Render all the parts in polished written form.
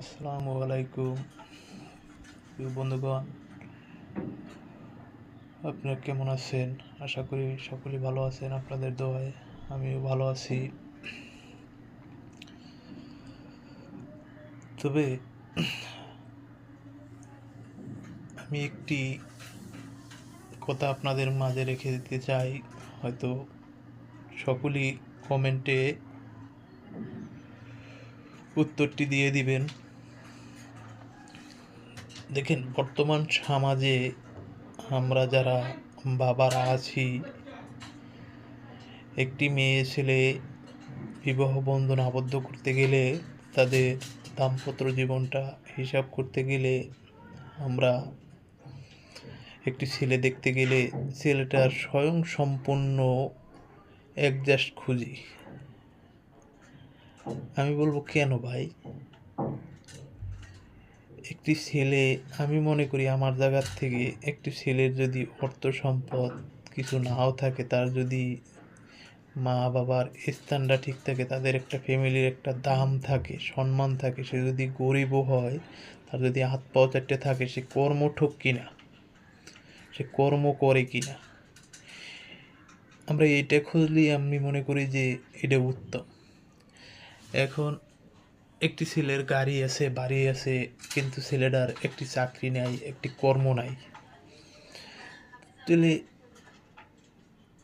আসসালামু আলাইকুম প্রিয় বন্ধুগণ, আপনারা কেমন আছেন? আশা করি সকলেই ভালো আছেন। আপনাদের দোয়ায় আমিও ভালো আছি। তবে আমি একটি কথা আপনাদের মাঝে রেখে দিতে চাই, হয়তো সকলেই কমেন্টে উত্তরটি দিয়ে দিবেন। দেখেন, বর্তমান সমাজে আমরা যারা বাবারা আছি, একটি মেয়ে ছেলে বিবাহ বন্ধন আবদ্ধ করতে গেলে, তাদের দাম্পত্য জীবনটা হিসাব করতে গেলে, আমরা একটি ছেলে দেখতে গেলে ছেলেটার স্বয়ং সম্পূর্ণ অ্যাডজাস্ট খুঁজি। আমি বলবো, কেন ভাই? একটি ছেলে, আমি মনে করি আমার জায়গার থেকে, একটি ছেলের যদি অর্থ সম্পদ কিছু নাও থাকে, তার যদি মা বাবার স্থানটা ঠিক থাকে, তাদের একটা ফ্যামিলির একটা দাম থাকে, সম্মান থাকে, সে যদি গরিবও হয়, তার যদি হাত পাও চারটে থাকে, সে কর্মঠক কিনা, সে কর্ম করে কিনা, আমরা এইটা খুঁজলেই আমি মনে করি যে এটা উত্তম। এখন একটি ছেলের গাড়ি আছে, বাড়ি আছে, কিন্তু ছেলেটার একটি চাকরি নাই, একটি কর্ম নাই, তাহলে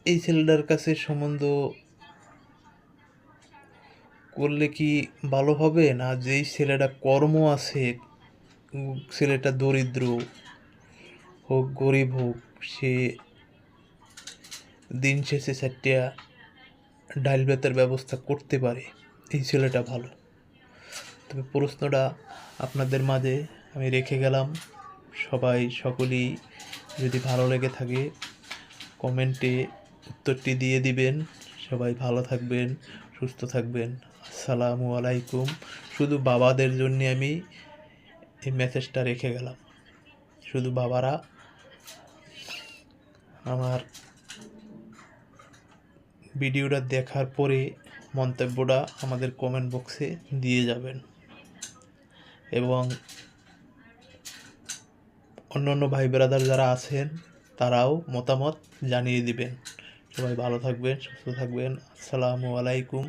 এই ছেলেটার কাছে সম্বন্ধ করলে কি ভালো হবে? না যেই ছেলেটা কর্ম আছে, ছেলেটা দরিদ্র হোক গরিব হোক, সে দিন শেষে চারটা ডাল ভাতের ব্যবস্থা করতে পারে, এই ছেলেটা ভালো? তবে প্রশ্নটা আপনাদের মাঝে আমি রেখে গেলাম। সকলেই যদি ভালো লেগে থাকে, কমেন্টে উত্তরটি দিয়ে দিবেন। সবাই ভালো থাকবেন, সুস্থ থাকবেন। আসসালামু আলাইকুম। শুধু বাবাদের জন্য আমি এই মেসেজটা রেখে গেলাম। শুধু বাবারা আমার ভিডিওটা দেখার পরে মন্তব্যটা আমাদের কমেন্ট বক্সে দিয়ে যাবেন, এবং অন্যান্য ভাই ব্রাদার যারা আছেন তারাও মতামত জানিয়ে দিবেন। সবাই ভালো থাকবেন, সুস্থ থাকবেন। আসসালামু আলাইকুম।